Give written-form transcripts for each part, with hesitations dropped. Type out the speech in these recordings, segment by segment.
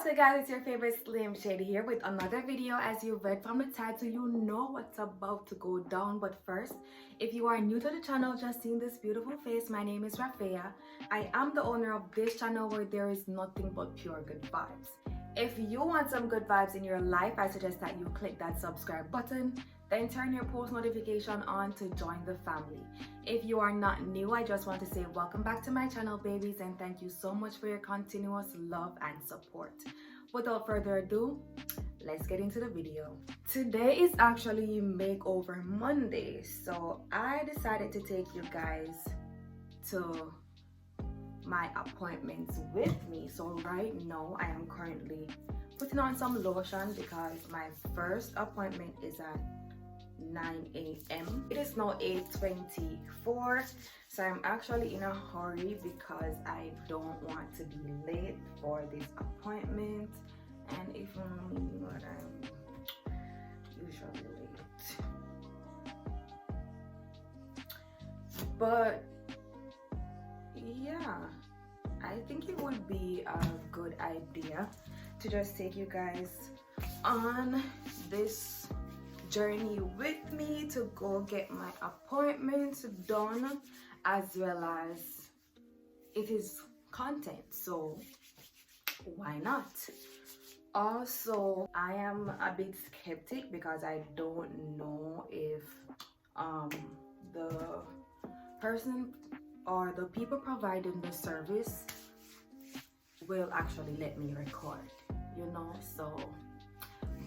What's up guys, it's your favorite Slim Shady here with another video. As you read from the title, you know what's about to go down. But first, if you are new to the channel, just seeing this beautiful face, my name is Rafaya. I am the owner of this channel where there is nothing but pure good vibes. If you want some good vibes in your life, I suggest that you click that subscribe button, then turn your post notification on to join the family. If you are not new, I just want to say welcome back to my channel, babies, and thank you so much for your continuous love and support. Without further ado, let's get into the video. Today is actually Makeover Monday, so I decided to take you guys to my appointments with me. So right now I am currently putting on some lotion because my first appointment is at 9 a.m. It is now 8:24, so I'm actually in a hurry because I don't want to be late for this appointment. And if you know me, what I'm usually late, but yeah, I think it would be a good idea to just take you guys on this journey with me to go get my appointments done, as well as it is content, so why not? Also, I am a bit skeptic because I don't know if the person or the people providing the service will actually let me record, you know. So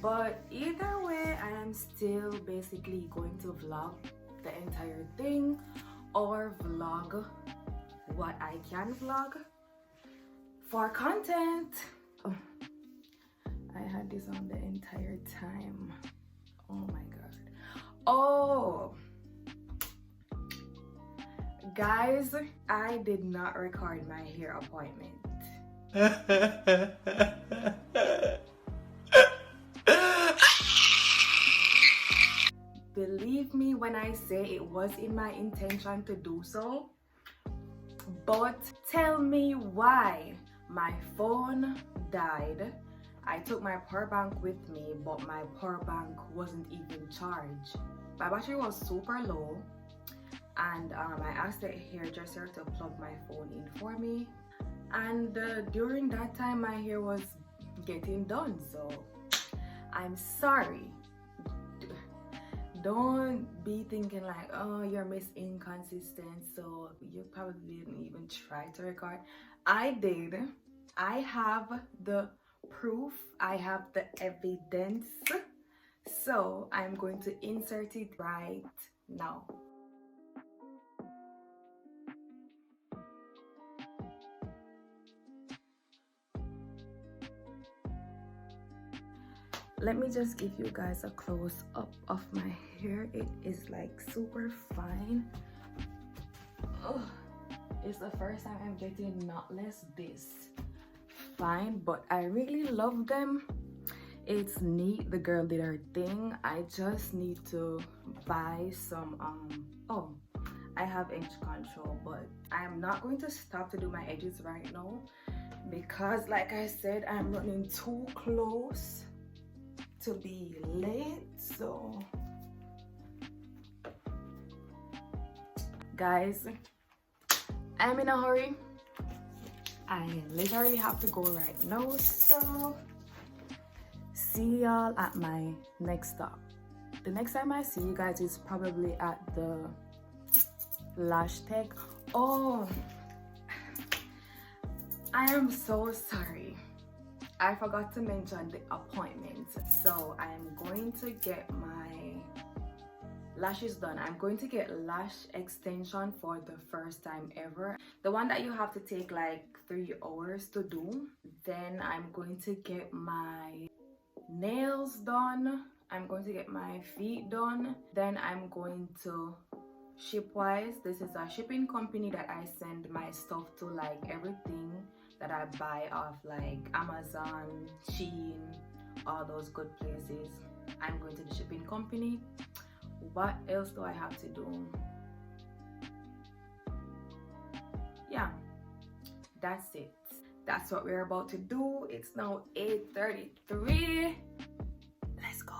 but either way, I am still basically going to vlog the entire thing or vlog what I can vlog for content. Oh, I had this on the entire time. Oh my god. Oh guys, I did not record my hair appointment. Believe me when I say it was in my intention to do so, but tell me why my phone died. I took my power bank with me, but my power bank wasn't even charged. My battery was super low, and I asked the hairdresser to plug my phone in for me, and during that time my hair was getting done. So I'm sorry. Don't be thinking like, oh, you're Miss Inconsistent, so you probably didn't even try to record. I did. I have the proof, I have the evidence, so I'm going to insert it right now. Let me just give you guys a close up of my hair. It is like super fine. Oh, it's the first time I'm getting knotless this fine, but I really love them. It's neat. The girl did her thing. I just need to buy some oh, I have edge control, but I'm not going to stop to do my edges right now because, like I said, I'm running too close to be late. So guys, I'm in a hurry. I literally have to go right now, so see y'all at my next stop. The next time I see you guys is probably at the Lash Tech. Oh, I am so sorry, I forgot to mention the appointment. So I'm going to get my lashes done. I'm going to get lash extension for the first time ever, the one that you have to take like 3 hours to do. Then I'm going to get my nails done. I'm going to get my feet done. Then I'm going to Shipwise. This is a shipping company that I send my stuff to, like everything that I buy off like Amazon, Shein, all those good places. I'm going to the shipping company. What else do I have to do? Yeah, that's it. that's what we're about to do. It's now 8:33. Let's go.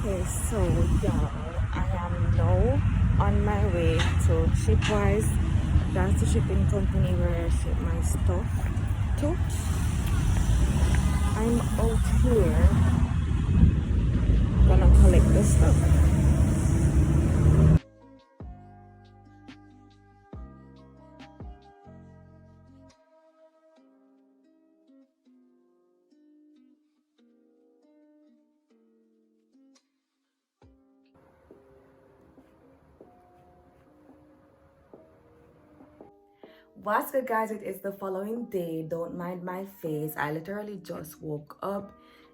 Okay, so y'all, I am now on my way to Shipwise. That's the shipping company where I ship my stuff to. I'm out here gonna collect the stuff. What's good, guys? It is the following day. Don't mind my face. I literally just woke up.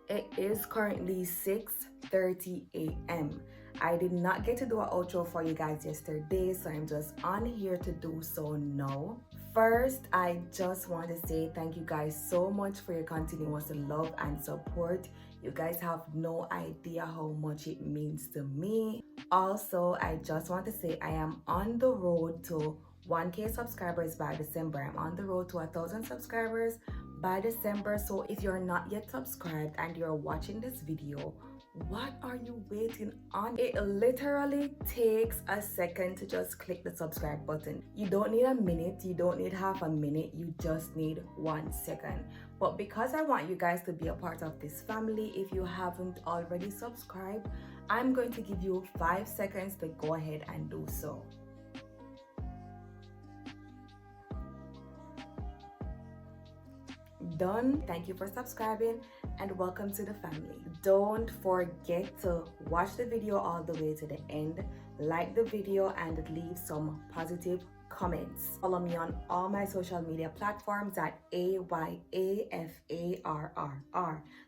It is currently 6:30 a.m. I did not get to do an outro for you guys yesterday, so I'm just on here to do so now. First, I just want to say thank you guys so much for your continuous love and support. You guys have no idea how much it means to me. Also, I just want to say I am on the road to 1K subscribers by December. I'm on the road to 1,000 subscribers by December. So if you're not yet subscribed and you're watching this video, what are you waiting on? It literally takes a second to just click the subscribe button. You don't need a minute, you don't need half a minute, you just need 1 second. But because I want you guys to be a part of this family, if you haven't already subscribed, I'm going to give you 5 seconds to go ahead and do so. Done. Thank you for subscribing and welcome to the family. Don't forget to watch the video all the way to the end, like the video, and leave some positive comments. Follow me on all my social media platforms at AYAFARRR.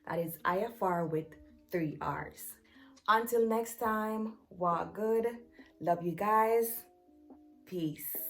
That is IFR with 3 R's. Until next time, walk good. Love you guys. Peace.